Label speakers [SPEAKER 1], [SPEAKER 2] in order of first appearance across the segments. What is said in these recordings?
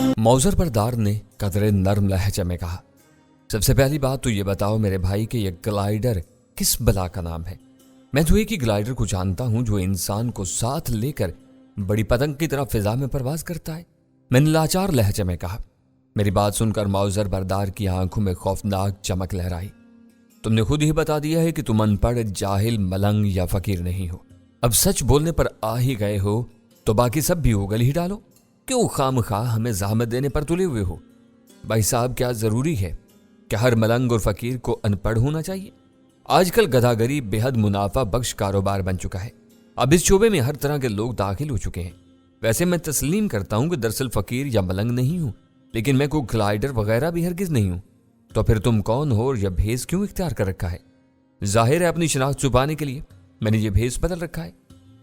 [SPEAKER 1] मौजर बरदार ने कदरे नर्म लहजे में कहा, सबसे पहली बात तो ये बताओ मेरे भाई कि यह ग्लाइडर किस बला का नाम है। मैं तो एक ही ग्लाइडर को जानता हूं जो इंसान को साथ लेकर बड़ी पतंग की तरह फिजा में परवाज करता है। मैंने लाचार लहजे में कहा। मेरी बात सुनकर मौजर बरदार की आंखों में खौफनाक चमक लहराई। तुमने खुद ही बता दिया है कि तुम अनपढ़, जाहिल, मलंग या फकीर नहीं हो। अब सच बोलने पर आ ही गए हो तो बाकी सब भी उगल ही डालो। क्यों खामखा हमें ज़हमत देने पर तुले हुए हो? भाई साहब, क्या जरूरी है कि हर मलंग और फकीर को अनपढ़ होना चाहिए? आजकल गधागरी बेहद मुनाफा बख्श कारोबार बन चुका है। अब इस शोबे में हर तरह के लोग दाखिल हो चुके हैं। वैसे मैं तस्लीम करता हूं कि दरअसल फकीर या मलंग नहीं हूं, लेकिन मैं कोई ग्लाइडर वगैरह भी हरगिज नहीं हूं। तो फिर तुम कौन हो और यह भेस क्यों इख्तियार कर रखा है? जाहिर है अपनी शनाख्त छुपाने के लिए मैंने ये भेस बदल रखा है।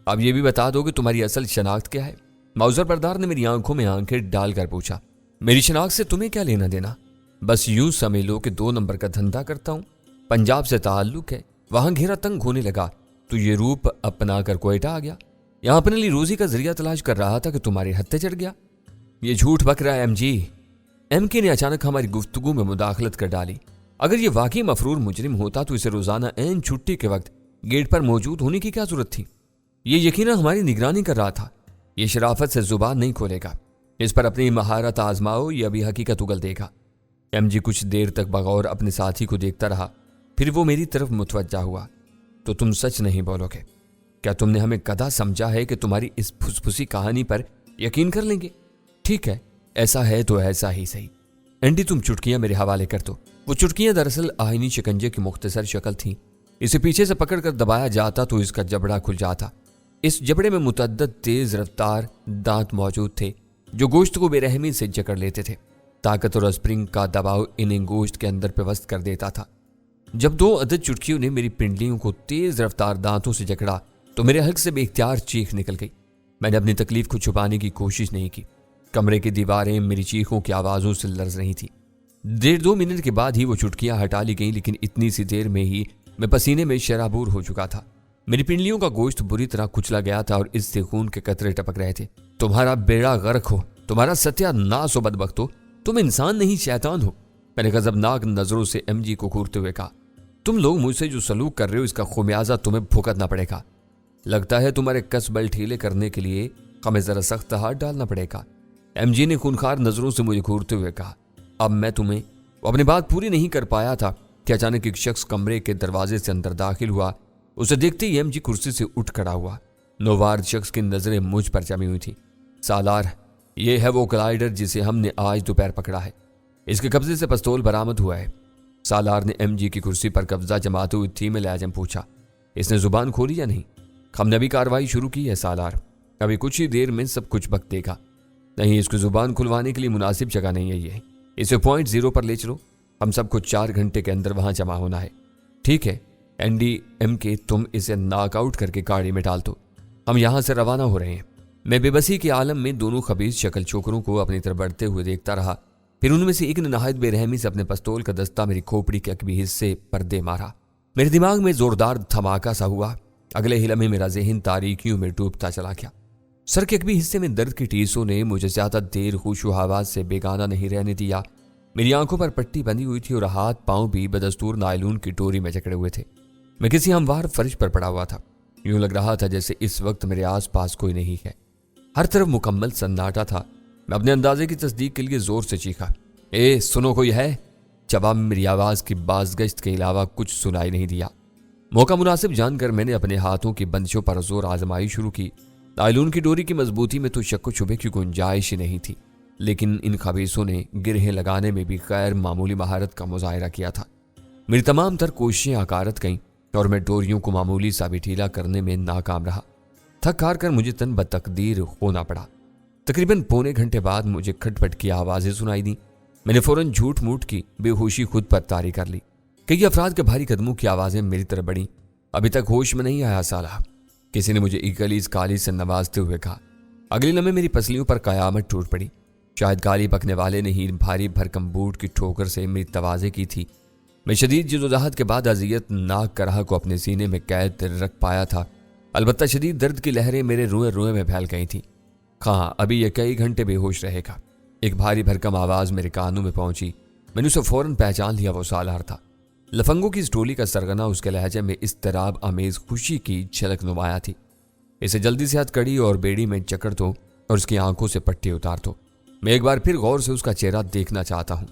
[SPEAKER 1] अब ये भी बता दो कि तुम्हारी असल शनाख्त क्या है? मौजर बरदार ने मेरी आंखों में आंखें डालकर पूछा। मेरी शनाख्त से तुम्हें क्या लेना देना? बस यूं समझ लो कि 2 नंबर का धंधा करता हूं, पंजाब से ताल्लुक है, वहां घेरा तंग होने लगा तो ये रूप अपना कर कोयटा आ गया। यहां अपने लिए रोजी का जरिया तलाश कर रहा था कि तुम्हारे हत्थे चढ़ गया। ये झूठ बक रहा है एमके ने अचानक हमारी गुफ्तगू में मुदाखलत कर डाली। अगर ये वाकई मफरूर मुजरिम होता तो इसे रोजाना ऐन छुट्टी के वक्त गेट पर मौजूद होने की क्या जरूरत थी? ये यकीनन हमारी निगरानी कर रहा था। ये शराफत से जुबान नहीं खोलेगा। इस पर अपनी महारत आजमाओ, ये अभी हकीकत उगल देगा। एमजी कुछ देर तक बगौर अपने साथी को देखता रहा, फिर वो मेरी तरफ मुतवज्जा हुआ। तो तुम सच नहीं बोलोगे? क्या तुमने हमें कदा समझा है कि तुम्हारी इस फुसफुसी कहानी पर यकीन कर लेंगे? ठीक है, ऐसा है तो ऐसा ही सही। एंडी, तुम चुटकियां मेरे हवाले कर दो। वो चुटकियां दरअसल आईनी शिकंजे की मुख्तसर शक्ल थी। इसे पीछे से पकड़कर दबाया जाता तो इसका जबड़ा खुल जाता। इस जबड़े में मुतअद्दद तेज रफ्तार दांत मौजूद थे जो गोश्त को बेरहमी से जकड़ लेते थे। ताकत और स्प्रिंग का दबाव इन्हें गोश्त के अंदर पेवस्त कर देता था। जब 2 अदद चुटकियों ने मेरी पिंडलियों को तेज रफ्तार दांतों से जकड़ा तो मेरे हल्क से बेख्तियार चीख निकल गई। मैंने अपनी तकलीफ को छुपाने की कोशिश नहीं की। कमरे की दीवारें मेरी चीखों की आवाज़ों से लर्ज रही थी। 1.5-2 मिनट के बाद ही वो चुटकियां हटा ली गईं, लेकिन इतनी सी देर में ही मैं पसीने में शराबूर हो चुका था। मेरी पिंडलियों का गोश्त बुरी तरह कुचला गया था और इससे खून के कतरे टपक रहे थे। तुम्हारा बेड़ा गर्क हो, तुम्हारा सत्यानाश हो बदबख्तो, तुम इंसान नहीं शैतान हो, मैंने गजबनाक नजरों से एमजी को घूरते हुए कहा। तुम लोग मुझसे जो सलूक कर रहे हो इसका खुमियाजा तुम्हें भुगतना पड़ेगा। लगता है तुम्हारे कसबल ढीले करने के लिए हमें जरा सख्त हाथ डालना पड़ेगा। एमजी ने खूनखार नजरों से मुझे घूरते हुए कहा। अब मैं तुम्हें अपनी बात पूरी नहीं कर पाया था कि अचानक एक शख्स कमरे के दरवाजे से अंदर दाखिल हुआ। उसे देखते ही एमजी कुर्सी से उठ खड़ा हुआ। नौवार शख्स की नजरें मुझ पर जमी हुई थी। सालार, ये है वो ग्लाइडर जिसे हमने आज दोपहर पकड़ा है। इसके कब्जे से पिस्तौल बरामद हुआ है। सालार ने एमजी की कुर्सी पर कब्जा जमाते हुए धीमे लहजे में पूछा। इसने जुबान खोली या नहीं? हमने अभी कार्रवाई शुरू की है सालार, अभी कुछ ही देर में सब कुछ बक देगा। नहीं, इसको जुबान खुलवाने के लिए मुनासिब जगह नहीं है ये। इसे पॉइंट 0 पर ले चलो। हम सबको 4 घंटे के अंदर वहां जमा होना है। ठीक है एनडी एमके, तुम इसे नॉकआउट करके गाड़ी में डाल दो। हम यहां से रवाना हो रहे हैं। मैं बेबसी के आलम में दोनों खबीज शक्ल छोकरों को अपनी तरफ बढ़ते हुए देखता रहा। फिर उनमें से एक ने नहायत बेरहमी से अपने पिस्तौल का दस्ता मेरी खोपड़ी के अकबी हिस्से पर दे मारा। मेरे दिमाग में जोरदार धमाका सा हुआ। अगले ही लम्हे मेरा ज़हन तारीकियों में डूबता चला गया। सर के अकबी हिस्से में दर्द की टीसों ने मुझे ज्यादा देर खुशो हवास से बेगाना नहीं रहने दिया। मेरी आंखों पर पट्टी बंधी हुई थी और हाथ पांव भी बदस्तूर नायलून की डोरी में जकड़े हुए थे। मैं किसी हमवार फर्श पर पड़ा हुआ था। यूं लग रहा था जैसे इस वक्त मेरे आसपास कोई नहीं है। हर तरफ मुकम्मल सन्नाटा था। मैं अपने अंदाजे की तस्दीक के लिए जोर से चीखा, ए सुनो, कोई है? जवाब में मेरी आवाज की बाजगश्त के अलावा कुछ सुनाई नहीं दिया। मौका मुनासिब जानकर मैंने अपने हाथों की बंदिशों पर जोर आजमाई शुरू की। नायलून की डोरी की मजबूती में तो शक व शुबे की गुंजाइश ही नहीं थी, लेकिन इन खबीसों ने गिरहें लगाने में भी गैर मामूली महारत का मुजाहिरा किया था। मेरी तमाम तर कोशिशें अकारत गईं और मैं डोरियों को मामूली सा भी ढीला करने में नाकाम रहा। थक हार कर मुझे तन बतकदीर होना पड़ा। तकरीबन पौने घंटे बाद मुझे खटपट की आवाज़ें सुनाई दी। मैंने फौरन झूठ मूठ की बेहोशी खुद पर तारी कर ली। कई अफराद के भारी कदमों की आवाज़ें मेरी तरफ बढ़ीं। अभी तक होश में नहीं आया साला, किसी ने मुझे इकलीस काली से नवाजते हुए कहा। अगले लम्हे मेरी पसलियों पर कयामत टूट पड़ी। शायद गाली पकने वाले ने ही भारी भरकम बूट की ठोकर से मेरी तवाज़े की थी। मैं शदीद जदोजहद के बाद अजियत नाक कराह को अपने सीने में कैद रख पाया था। अलबत्ता शदीद दर्द की लहरें मेरे रोए रोए में फैल गई थी। हाँ, अभी यह कई घंटे बेहोश रहेगा। ایک بھاری بھرکم آواز میرے کانوں میں پہنچی۔ میں نے اسے فوراً پہچان لیا، وہ سالار تھا۔ لفنگوں کی اس ٹولی کا سرغنہ اس کے لہجے میں اضطراب آمیز خوشی کی جھلک نمایاں تھی۔ اسے جلدی سے ہتھ کڑی اور بیڑی میں جکڑ دو اور اس کی آنکھوں سے پٹی اتار دو۔ میں ایک بار پھر غور سے اس کا چہرہ دیکھنا چاہتا ہوں۔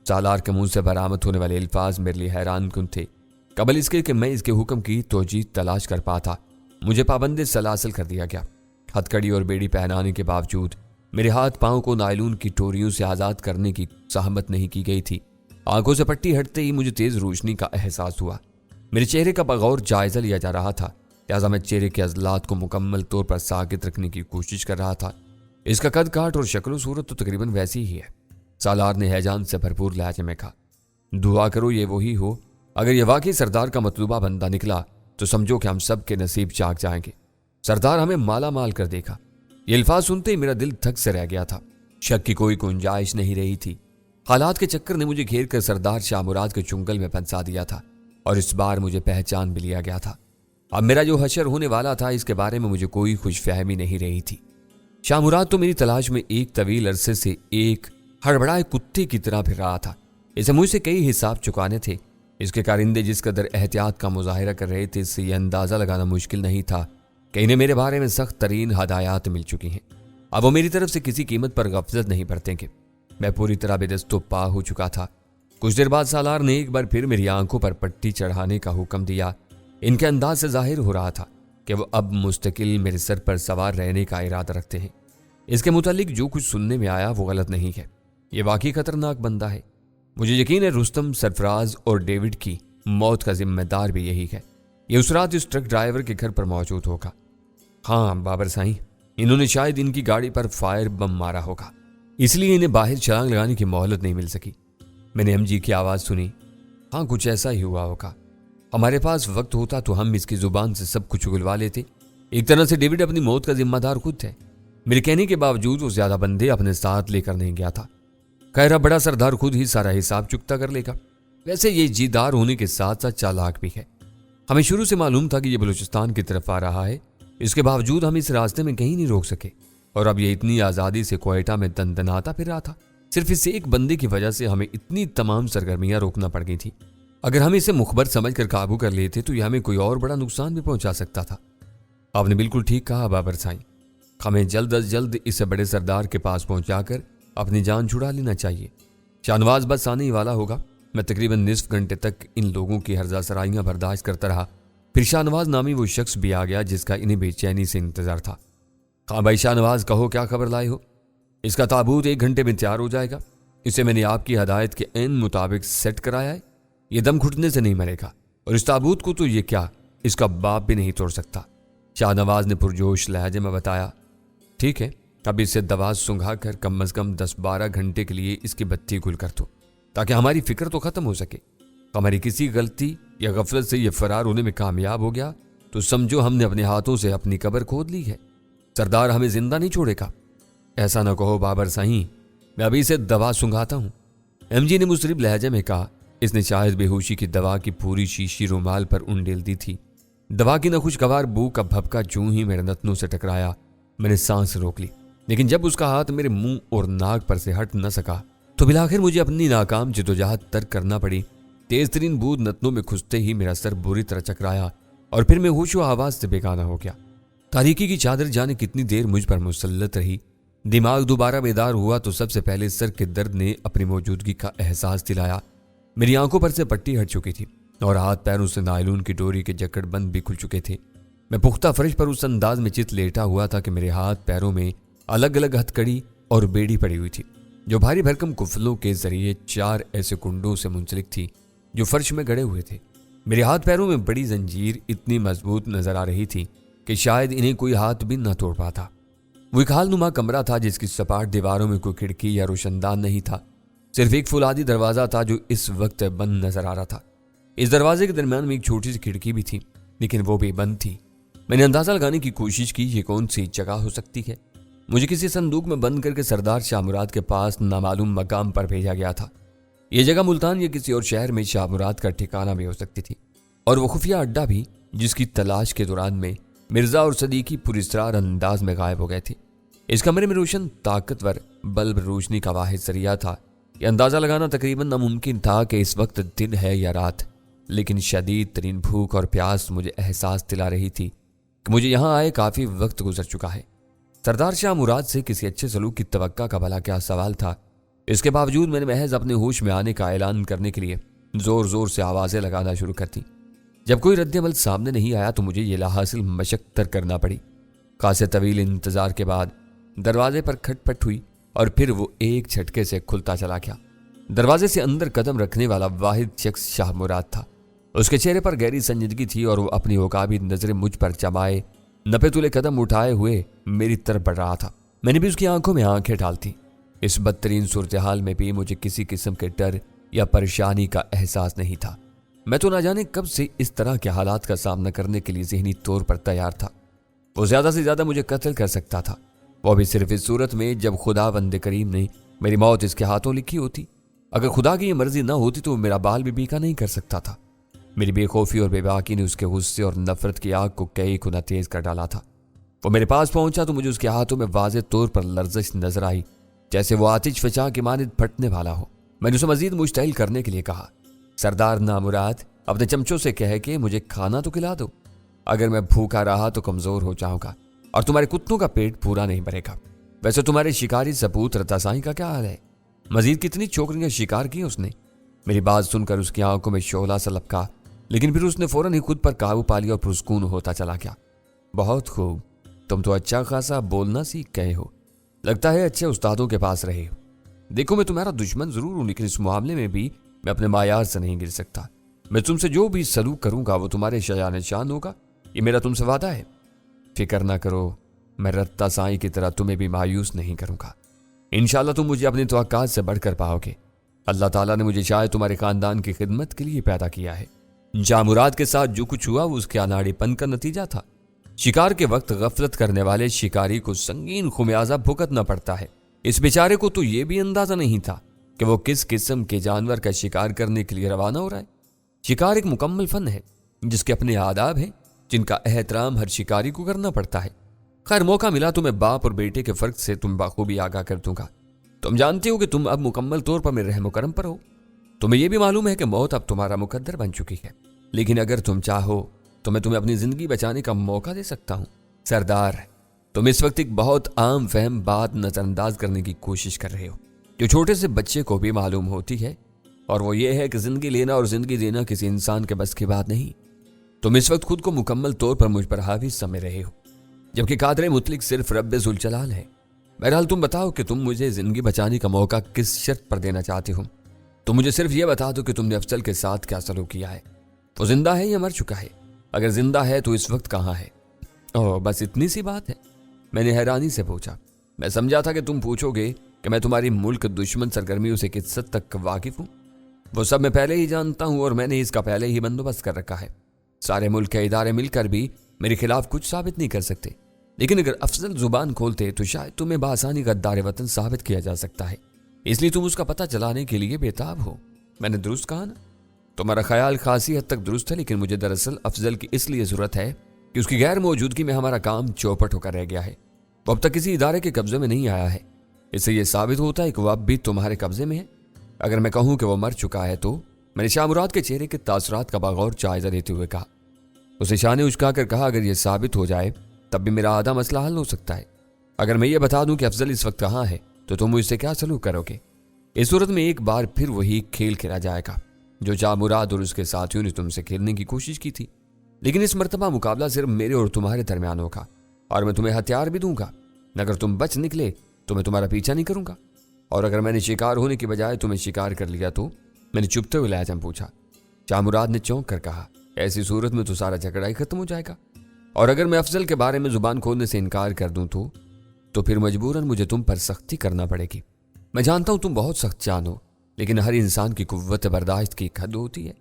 [SPEAKER 1] سالار کے منہ سے برآمد ہونے والے الفاظ میرے لیے حیران کن تھے، قبل اس کے کہ میں اس کے حکم کی توجیہ تلاش کر پاتا۔ مجھے پابند سلاسل کر دیا گیا۔ ہتھ کڑی اور بیڑی پہنانے کے باوجود میرے ہاتھ پاؤں کو نائلون کی ٹوریوں سے آزاد کرنے کی زحمت نہیں کی گئی تھی۔ آنکھوں سے پٹی ہٹتے ہی مجھے تیز روشنی کا احساس ہوا۔ میرے چہرے کا بغور جائزہ لیا جا رہا تھا، لہٰذا میں چہرے کے عضلات کو مکمل طور پر ساکت رکھنے کی کوشش کر رہا تھا۔ اس کا قد کاٹ اور شکل و صورت تو تقریباً ویسی ہی ہے۔ سالار نے ہیجان سے بھرپور لہجے میں کہا، دعا کرو یہ وہی ہو۔ اگر یہ واقعی سردار کا مطلوبہ بندہ نکلا تو سمجھو کہ ہم سب کے نصیب جاگ جائیں گے۔ سردار ہمیں مالا مال کر دے گا۔ یہ الفاظ سنتے ہی میرا دل تھک سے رہ گیا تھا۔ شک کی کوئی گنجائش نہیں رہی تھی۔ حالات کے چکر نے مجھے گھیر کر سردار شاہ مراد کے چنگل میں پھنسا دیا تھا، اور اس بار مجھے پہچان بھی لیا گیا تھا۔ اب میرا جو حشر ہونے والا تھا اس کے بارے میں مجھے کوئی خوش فہمی نہیں رہی تھی۔ شاہ مراد تو میری تلاش میں ایک طویل عرصے سے ایک ہڑبڑائے کتے کی طرح پھر رہا تھا۔ اسے مجھ سے کئی حساب چکانے تھے۔ اس کے کارندے جس قدر احتیاط کا مظاہرہ کر رہے تھے، اس سے یہ اندازہ لگانا مشکل نہیں تھا کہ انہیں میرے بارے میں سخت ترین ہدایات مل چکی ہیں۔ اب وہ میری طرف سے کسی قیمت پر غفلت نہیں برتیں گے۔ میں پوری طرح بے دست و پا ہو چکا تھا۔ کچھ دیر بعد سالار نے ایک بار پھر میری آنکھوں پر پٹی چڑھانے کا حکم دیا۔ ان کے انداز سے ظاہر ہو رہا تھا کہ وہ اب مستقل میرے سر پر سوار رہنے کا ارادہ رکھتے ہیں۔ اس کے متعلق جو کچھ سننے میں آیا وہ غلط نہیں ہے۔ یہ واقعی خطرناک بندہ ہے۔ مجھے یقین ہے رستم، سرفراز اور ڈیوڈ کی موت کا ذمہ دار بھی یہی ہے۔ یہ اس رات اس ٹرک ڈرائیور کے گھر پر موجود ہوگا۔ ہاں بابر سائیں، انہوں نے شاید ان کی گاڑی پر فائر بم مارا ہوگا، اس لیے انہیں باہر چھلانگ لگانے کی مہلت نہیں مل سکی۔ میں نے ایم جی کی آواز سنی۔ ہاں کچھ ایسا ہی ہوا ہوگا۔ ہمارے پاس وقت ہوتا تو ہم اس کی زبان سے سب کچھ اگلوا لیتے۔ ایک طرح سے ڈیوڈ اپنی موت کا ذمہ دار خود ہے۔ میرے کہنے کے باوجود وہ زیادہ بندے اپنے ساتھ لے کر نہیں گیا تھا۔ خیر بڑا سردار خود ہی سارا حساب چکتا کر لے گا۔ ویسے یہ جیدار ہونے کے ساتھ ساتھ چالاک بھی ہے۔ ہمیں شروع سے معلوم تھا کہ یہ بلوچستان کی طرف آ رہا ہے، اس کے باوجود ہم اس راستے میں کہیں نہیں روک سکے، اور اب یہ اتنی آزادی سے کوئٹہ میں دندناتا پھر رہا تھا۔ صرف اس ایک بندے کی وجہ سے ہمیں اتنی تمام سرگرمیاں روکنا پڑ گئی تھی۔ اگر ہم اسے مخبر سمجھ کر قابو کر لیتے تو یہ ہمیں کوئی اور بڑا نقصان بھی پہنچا سکتا تھا۔ آپ نے بالکل ٹھیک کہا بابر سائیں، ہمیں جلد از جلد اس بڑے سردار کے پاس پہنچا کر اپنی جان چھڑا لینا چاہیے۔ شاہ نواز بس آنے ہی والا ہوگا۔ میں تقریباً نصف گھنٹے تک ان لوگوں کی ہرزہ سرائیاں برداشت کرتا رہا۔ پھر شاہ نواز نامی وہ شخص بھی آ گیا جس کا انہیں بے چینی سے انتظار تھا۔ ہاں بھائی شاہ نواز، کہو کیا خبر لائے ہو؟ اس کا تابوت 1 گھنٹے میں تیار ہو جائے گا۔ اسے میں نے آپ کی ہدایت کے عین مطابق سیٹ کرایا ہے۔ یہ دم گھٹنے سے نہیں مرے گا، اور اس تابوت کو تو یہ کیا اس کا باپ بھی نہیں توڑ سکتا۔ شاہ نواز نے پرجوش لہجے میں بتایا۔ ٹھیک ہے، اب اسے دوا سنگھا کر کم از کم 10-12 گھنٹے کے لیے اس کی بتی گل کر دو، تاکہ ہماری فکر تو ختم ہو سکے۔ ہماری کسی غلطی یا غفلت سے یہ فرار ہونے میں کامیاب ہو گیا تو سمجھو ہم نے اپنے ہاتھوں سے اپنی قبر کھود لی ہے۔ سردار ہمیں زندہ نہیں چھوڑے گا۔ ایسا نہ کہو بابر سائیں، میں ابھی سے دوا سنگھاتا ہوں، ایم جی نے مصرب لہجے میں کہا۔ اس نے شاید بے ہوشی کی دوا کی پوری شیشی رومال پر انڈیل دی تھی۔ دوا کی ناخوشگوار بو کا بھپکا جوں ہی میرے نتنوں سے ٹکرایا، میں نے سانس روک لی، لیکن جب اس کا ہاتھ میرے منہ اور ناک پر سے ہٹ نہ سکا تو بالآخر مجھے اپنی ناکام جدوجہد ترک کرنا پڑی۔ تیز ترین بو نتنوں میں کھستے ہی میرا سر بری طرح چکرایا اور پھر میں ہوش و آواز سے بیگانہ ہو گیا۔ تاریکی کی چادر جانے کتنی دیر مجھ پر مسلط رہی۔ دماغ دوبارہ بیدار ہوا تو سب سے پہلے سر کے درد نے اپنی موجودگی کا احساس دلایا۔ میری آنکھوں پر سے پٹی ہٹ چکی تھی اور ہاتھ پیروں سے نائلون کی ڈوری کے جکڑ بند بھی کھل چکے تھے۔ میں پختہ فرش پر اس انداز میں چت لیٹا ہوا تھا کہ میرے ہاتھ پیروں میں الگ الگ ہتھ کڑی اور بیڑی پڑی ہوئی تھی، جو بھاری بھرکم کفلوں کے ذریعے 4 ایسے کنڈوں سے منسلک تھی جو فرش میں گڑے ہوئے تھے۔ میرے ہاتھ پیروں میں بڑی زنجیر اتنی مضبوط نظر آ رہی تھی کہ شاید انہیں کوئی ہاتھ بھی نہ توڑ پاتا۔ وہ ایک ہال نما کمرہ تھا جس کی سپاٹ دیواروں میں کوئی کھڑکی یا روشندان نہیں تھا، صرف ایک فولادی دروازہ تھا جو اس وقت بند نظر آ رہا تھا۔ اس دروازے کے درمیان میں ایک چھوٹی سی کھڑکی بھی تھی، لیکن وہ بھی بند تھی۔ میں نے اندازہ لگانے کی کوشش کی یہ کون سی جگہ ہو سکتی ہے۔ مجھے کسی صندوق میں بند کر کے سردار شاہ مراد کے پاس نامعلوم مقام پر بھیجا گیا تھا۔ یہ جگہ ملتان یا کسی اور شہر میں شاہ مراد کا ٹھکانہ بھی ہو سکتی تھی، اور وہ خفیہ اڈا بھی جس کی تلاش کے دوران میں مرزا اور صدیقی پراسرار انداز میں غائب ہو گئے تھے۔ اس کمرے میں روشن، طاقتور، बल्ब रोशनी का वाहिद जरिया था। यह अंदाजा लगाना तकरीबन नामुमकिन था कि इस वक्त दिन है या रात, लेकिन शदीद तरीन भूख और प्यास मुझे एहसास दिला रही थी कि मुझे यहाँ आए काफ़ी वक्त गुजर चुका है। सरदार शाह मुराद से किसी अच्छे सलूक की तवक्का का भला क्या सवाल था। इसके बावजूद मैंने महज अपने होश में आने का ऐलान करने के लिए जोर जोर से आवाज़ें लगाना शुरू कर दी। जब कोई रद्द-ए-अमल सामने नहीं आया तो मुझे ये लाहासिल मशक्क़त करना पड़ी। खासे तवील इंतज़ार के बाद दरवाजे पर खटपट हुई और फिर वो एक झटके से खुलता चला गया। दरवाजे से अंदर कदम रखने वाला वाहिद शख्स शाह मुराद था। उसके चेहरे पर गहरी संजीदगी थी और वो अपनी वकाबी नजरें मुझ पर जमाए नपे तुले कदम उठाए हुए मेरी तरफ बढ़ रहा था। मैंने भी उसकी आंखों में आंखें डालती। इस बदतरीन सूरत हाल में भी मुझे किसी किस्म के डर या परेशानी का एहसास नहीं था। मैं तो ना जाने कब से इस तरह के हालात का सामना करने के लिए ज़हनी तौर पर तैयार था। वो ज़्यादा से ज़्यादा मुझे कत्ल कर सकता था, वो भी सिर्फ इस सूरत में जब खुदावंद करीम ने मेरी मौत इसके हाथों लिखी होती। अगर खुदा की ये मर्जी ना होती तो मेरा बाल भी बीका नहीं कर सकता था। मेरी बेखौफी और बेबाकी ने उसके गुस्से और नफरत की आग को कई गुना तेज कर डाला था। वो मेरे पास पहुंचा तो मुझे उसके हाथों में वाज़ेह तौर पर लर्जिश नजर आई, जैसे वो आतिश फचा के मानिद फटने वाला हो। मैंने उसे मजीद मुश्तइल करने के लिए कहा, सरदार नामुराद, अपने चमचों से कह के मुझे खाना तो खिला दो। अगर मैं भूखा रहा तो कमजोर हो जाऊंगा और तुम्हारे कुत्तों का पेट पूरा नहीं भरेगा। वैसे तुम्हारे शिकारी सपूत रतासाई का क्या हाल है? मजीद कितनी छोकरियां शिकार की उसने? मेरी बात सुनकर उसकी आंखों में शोला सा लपका, लेकिन फिर उसने फौरन ही खुद पर काबू पा लिया और पुरस्कून होता चला गया। बहुत खूब, तुम तो अच्छा खासा बोलना सीख गए हो। लगता है अच्छे उस्तादों के पास रहे हो। देखो, मैं तुम्हारा दुश्मन जरूर हूं, लेकिन इस मामले में भी मैं अपने मायार से नहीं गिर सकता। मैं तुमसे जो भी सलूक करूंगा वो तुम्हारे शान शान होगा, ये मेरा तुमसे वादा है। फिक्र ना करो, मैं रत्ता साई की तरह तुम्हें भी मायूस नहीं करूंगा। इंशाल्लाह तुम मुझे अपनी तवक्कात से बढ़कर पाओगे। अल्लाह ताला ने मुझे शायद तुम्हारे खानदान की खिदमत के लिए पैदा किया है। शाह मुराद के साथ जो कुछ हुआ वो उसके अनाड़ेपन का नतीजा था। शिकार के वक्त गफलत करने वाले शिकारी को संगीन खुमियाजा भुगतना पड़ता है। इस बेचारे को तो ये भी अंदाजा नहीं था कि वो किस किस्म के जानवर का शिकार करने के लिए रवाना हो रहा है। शिकार एक मुकम्मल फन है जिसके अपने आदाब हैं, जिनका एहतराम हर शिकारी को करना पड़ता है। खैर, मौका मिला तो मैं बाप और बेटे के फर्क से तुम बाखूबी आगाह कर दूंगा। तुम जानते हो कि तुम अब मुकम्मल तौर पर मेरे रहम करम पर हो। तुम्हें यह भी मालूम है कि मौत अब तुम्हारा मुकद्दर बन चुकी है, लेकिन अगर तुम चाहो तो मैं तुम्हें अपनी जिंदगी बचाने का मौका दे सकता हूं। सरदार, तुम इस वक्त एक बहुत आम फहम बात नजरअंदाज करने की कोशिश कर रहे हो, जो छोटे से बच्चे को भी मालूम होती है, और वो ये है कि जिंदगी लेना और जिंदगी देना किसी इंसान के बस की बात नहीं। तुम इस वक्त खुद को मुकम्मल तौर पर मुझ पर हावी समझ रहे हो, जबकि कादर मुतलिक सिर्फ रब्बे जुल जलाल है। बहरहाल तुम बताओ कि तुम मुझे जिंदगी बचाने का मौका किस शर्त पर देना चाहते हो। तुम मुझे सिर्फ ये बता दो कि तुमने अफजल के साथ क्या सलूक किया है। वो जिंदा है या मर चुका है? अगर जिंदा है तो इस वक्त कहाँ है? ओह, बस इतनी सी बात है? मैंने हैरानी से पूछा। मैं समझा था कि तुम पूछोगे कि मैं तुम्हारी मुल्क दुश्मन सरगर्मियों से किस हद तक वाकिफ हूँ। वो सब मैं पहले ही जानता हूँ और मैंने इसका पहले ही बंदोबस्त कर रखा है। सारे मुल्क के इदारे मिलकर भी मेरे खिलाफ कुछ साबित नहीं कर सकते, लेकिन अगर अफजल जुबान खोलते तो शायद तुम्हें बआसानी गद्दार वतन साबित किया जा सकता है। इसलिए तुम उसका पता चलाने के लिए बेताब हो। मैंने दुरुस्त कहा ना? तुम्हारा ख्याल खासी हद तक दुरुस्त है, लेकिन मुझे दरअसल अफजल की इसलिए जरूरत है कि उसकी गैर मौजूदगी में हमारा काम चौपट होकर रह गया है। वो अब तक किसी इदारे के कब्जे में नहीं आया है। इससे यह साबित होता है कि वह अब भी तुम्हारे कब्जे में है। अगर मैं कहूँ कि वो मर चुका है तो? मैंने शाह मुराद के चेहरे के तासुरात का बगौर जायजा लेते हुए कहा। उसे शाह ने उचका कर कहा, अगर यह साबित हो जाए तब भी मेरा आधा मसला हल हो सकता है। अगर मैं ये बता दूं कि अफजल इस वक्त कहाँ है तो तुम मुझसे क्या सलूक करोगे? इस सूरत में एक बार फिर वही खेल खेला जाएगा जो शाह मुराद और उसके साथियों ने तुमसे खेलने की कोशिश की थी, लेकिन इस मर्तबा मुकाबला सिर्फ मेरे और तुम्हारे दरमियान होगा, और मैं तुम्हें हथियार भी दूंगा। अगर तुम बच निकले तो मैं तुम्हारा पीछा नहीं करूंगा, और अगर मैंने शिकार होने की बजाय तुम्हें शिकार कर लिया तो? मैंने चुपते हुए लहजा में पूछा। शाह मुराद ने चौंक कर कहा, ऐसी सूरत में तो सारा झगड़ा ही खत्म हो जाएगा, और अगर मैं अफजल के बारे में जुबान खोलने से इनकार कर दूं तो फिर मजबूरन मुझे तुम पर सख्ती करना पड़ेगी। मैं जानता हूं तुम बहुत सख्त जान हो, लेकिन हर इंसान की कुव्वत बर्दाश्त की एक हद होती है।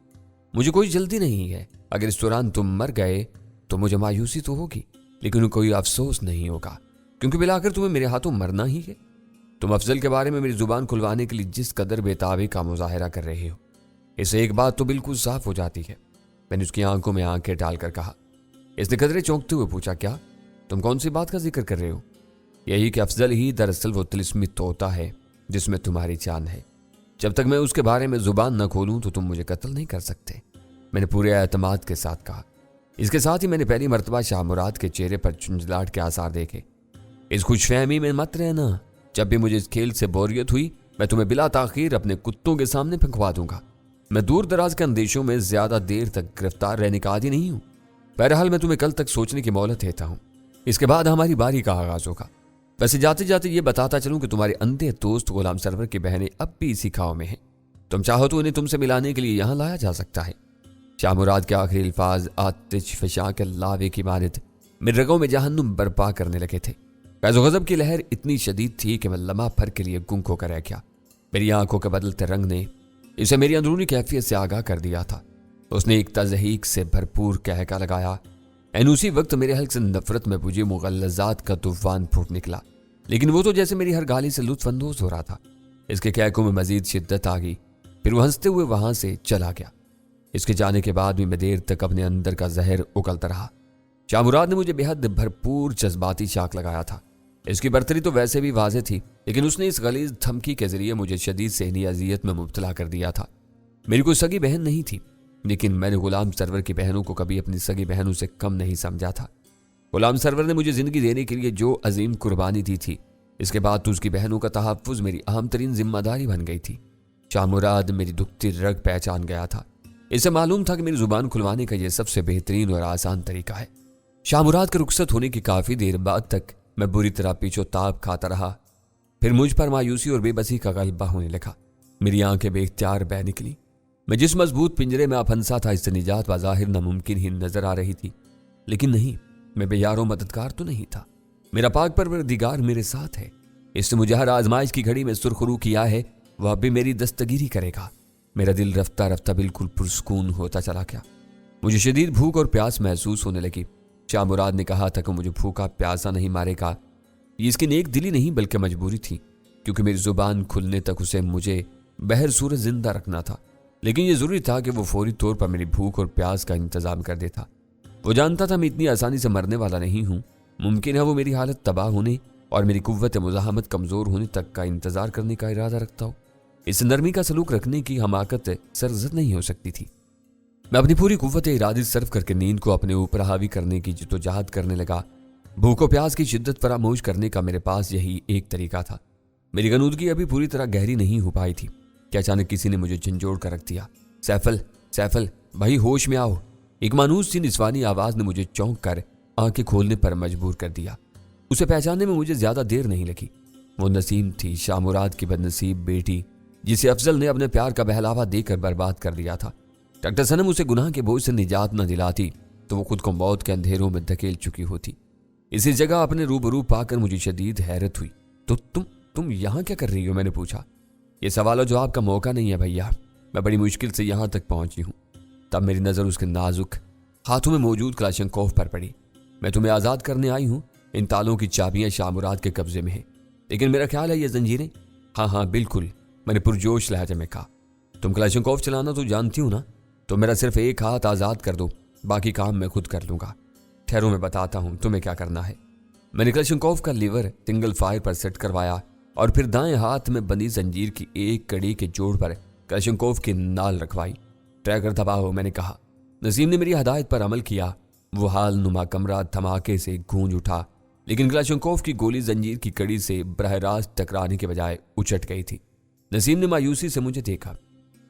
[SPEAKER 1] मुझे कोई जल्दी नहीं है। अगर इस दौरान तुम मर गए तो मुझे मायूसी तो होगी, लेकिन कोई अफसोस नहीं होगा, क्योंकि मिलाकर तुम्हें मेरे हाथों मरना ही है। तुम अफजल के बारे में मेरी जुबान खुलवाने के लिए जिस कदर बेताबी का मुजाहिरा कर रहे हो, इससे एक बात तो बिल्कुल साफ हो जाती है। मैंने उसकी आंखों में आंखें डालकर कहा। इसने कदरे चौंकते हुए पूछा, क्या? तुम कौन सी बात का जिक्र कर रहे हो? यही कि अफजल ही दरअसल वो तिलिस्मी तोता है जिसमें तुम्हारी जान है। जब तक मैं उसके बारे में जुबान न खोलूं तो तुम मुझे कत्ल नहीं कर सकते, मैंने पूरे एतमाद के साथ कहा। इसके साथ ही मैंने पहली मर्तबा शाह मुराद के चेहरे पर झुंझलाहट के आसार देखे। इस खुशफहमी में मत रहना, जब भी मुझे इस खेल से बोरियत हुई मैं तुम्हें बिला ताखीर अपने कुत्तों के सामने फेंकवा दूंगा। मैं दूर दराज के अंदेशों में ज्यादा देर तक गिरफ्तार रहने का आदी नहीं हूं। बहरहाल मैं तुम्हें कल तक सोचने की मोहलत देता हूं, इसके बाद हमारी बारी का आगाज होगा। वैसे जाते जाते ये बताता चलूं कि तुम्हारे अंधे दोस्त गुलाम सरवर की बहनें अब भी इसी खाओ में हैं। तुम चाहो तो उन्हें तुमसे मिलाने के लिए यहां लाया जा सकता है। शाह मुराद के आखिरी अल्फाज आतिश फिशा के लावे की मानद मेरे रगों में जहन्नुम बर्पा करने लगे थे। फैज़ो गज़ब की लहर इतनी शदीद थी कि मैं लम्हा भर के लिए गुंग होकर रह गया। मेरी आंखों के बदलते रंग ने इसे मेरी अंदरूनी कैफियत से आगाह कर दिया था। उसने एक तज़हीक से भरपूर कहका लगाया। एन उसी वक्त मेरे हल्क से नफरत में बुझे मुगल्लज़ात का तूफान फूट निकला, लेकिन वो तो जैसे मेरी हर गाली से लुत्फ अंदोज हो रहा था। इसके कहकों में मजीद शिद्दत आ गई, फिर वो हंसते हुए वहां से चला गया। इसके जाने के बाद भी मैं देर तक अपने अंदर का जहर उगलता रहा। शाह मुराद ने मुझे बेहद भरपूर जज्बाती शाक लगाया था। इसकी बर्तरी तो वैसे भी वाज़ेह थी, लेकिन उसने इस गलीज धमकी के जरिए मुझे शदीद सेहनी अजियत में मुब्तला कर दिया था। मेरी कोई सगी बहन नहीं थी, लेकिन मैंने गुलाम सरवर की बहनों को कभी अपनी सगी बहनों से कम नहीं समझा था। गुलाम सरवर ने मुझे जिंदगी देने के लिए जो अजीम कुर्बानी दी थी, इसके बाद तो उसकी बहनों का तहफ़्फ़ुज़ मेरी अहम तरीन जिम्मेदारी बन गई थी। शाह मुराद मेरी दुखती रग पहचान गया था। इसे मालूम था कि मेरी जुबान खुलवाने का यह सबसे बेहतरीन और आसान तरीका है। शाह मुराद के रुखसत होने की काफ़ी देर बाद तक मैं बुरी तरह पीछो ताप खाता रहा। फिर मुझ पर मायूसी और बेबसी का गलबा होने लगा। मेरी आंखें बेख्तियार बह निकली। मैं जिस मजबूत पिंजरे में फंसा था, इससे निजात बाज़ाहिर नामुमकिन ही नजर आ रही थी। लेकिन नहीं, मैं बेयारो मददगार तो नहीं था। मेरा पाक परवरदिगार मेरे साथ है। इससे मुझे हर आजमाइश की घड़ी में सुरखरू किया है, वह भी मेरी दस्तगीरी करेगा। मेरा दिल रफ्ता रफ्ता बिल्कुल पुरस्कून होता चला गया। मुझे शदीद भूख और प्यास महसूस होने लगी। शाह मुराद ने कहा था कि मुझे भूखा प्यासा नहीं मारेगा। ये इसकी नेक दिली नहीं बल्कि मजबूरी थी, क्योंकि मेरी जुबान खुलने तक उसे मुझे बहर सूरत जिंदा रखना था। लेकिन यह जरूरी था कि वो फौरी तौर पर मेरी भूख और प्यास का इंतजाम कर देता। वो जानता था मैं इतनी आसानी से मरने वाला नहीं हूं। मुमकिन है वो मेरी हालत तबाह होने और मेरी कुव्वत मुज़ाहमत कमजोर होने तक का इंतजार करने का इरादा रखता हो। इस नरमी का सलूक रखने की हमाकत सरजद नहीं हो सकती थी। मैं अपनी पूरी कुव्वत इरादी सर्फ करके नींद को अपने ऊपर हावी करने की जद्दोजहद करने लगा। भूख और प्यास की शिद्दत फरामोश करने का मेरे पास यही एक तरीका था। मेरी गनूदगी अभी पूरी तरह गहरी नहीं हो पाई थी कि अचानक किसी ने मुझे झंझोड़ कर रख दिया। सैफल, सैफल भाई होश में आओ। एक मानूस सी निस्वानी आवाज ने मुझे चौंक कर आंखें खोलने पर मजबूर कर दिया। उसे पहचानने में मुझे ज्यादा देर नहीं लगी। वो नसीम थी, शाह मुराद की बदनसीब बेटी, जिसे अफजल ने अपने प्यार का बहलावा देकर बर्बाद कर दिया था। डॉक्टर सनम उसे गुनाह के बोझ से निजात न दिलाती तो वो खुद को मौत के अंधेरों में धकेल चुकी होती। इसी जगह अपने रूबरू पाकर मुझे शदीद हैरत हुई। तो तुम यहाँ क्या कर रही हो? मैंने पूछा। ये सवाल और जवाब का मौका नहीं है भैया, मैं बड़ी मुश्किल से यहाँ तक पहुंची हूँ। तब मेरी नज़र उसके नाजुक हाथों में मौजूद क्लाशंकोव पर पड़ी। मैं तुम्हें आज़ाद करने आई हूँ। इन तालों की चाबियाँ शाह मुराद के कब्जे में हैं, लेकिन मेरा ख्याल है ये जंजीरें। हाँ बिल्कुल, मैंने पुरजोश लहजे में कहा। तुम क्लाशंकोव चलाना तो जानती हो ना, तो मेरा सिर्फ एक हाथ आज़ाद कर दो, बाकी काम मैं खुद कर लूँगा। ठहरो मैं बताता हूँ तुम्हें क्या करना है। मैंने क्लाशंकोव का लीवर सिंगल फायर पर सेट करवाया और फिर दाएं हाथ में बंधी जंजीर की एक कड़ी के जोड़ पर क्लाशंकोव की नाल रखवाई। ट्रैकर दबाओ, मैंने कहा। नसीम ने मेरी हदायत पर अमल किया। वो हाल नुमा कमरा धमाके से गूंज उठा, लेकिन क्लाशंकोव की गोली जंजीर की कड़ी से बरह रास्त टकराने के बजाय उचट गई थी। नसीम ने मायूसी से मुझे देखा।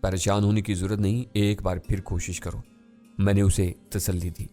[SPEAKER 1] परेशान होने की जरूरत नहीं, एक बार फिर कोशिश करो, मैंने उसे तसल्ली दी।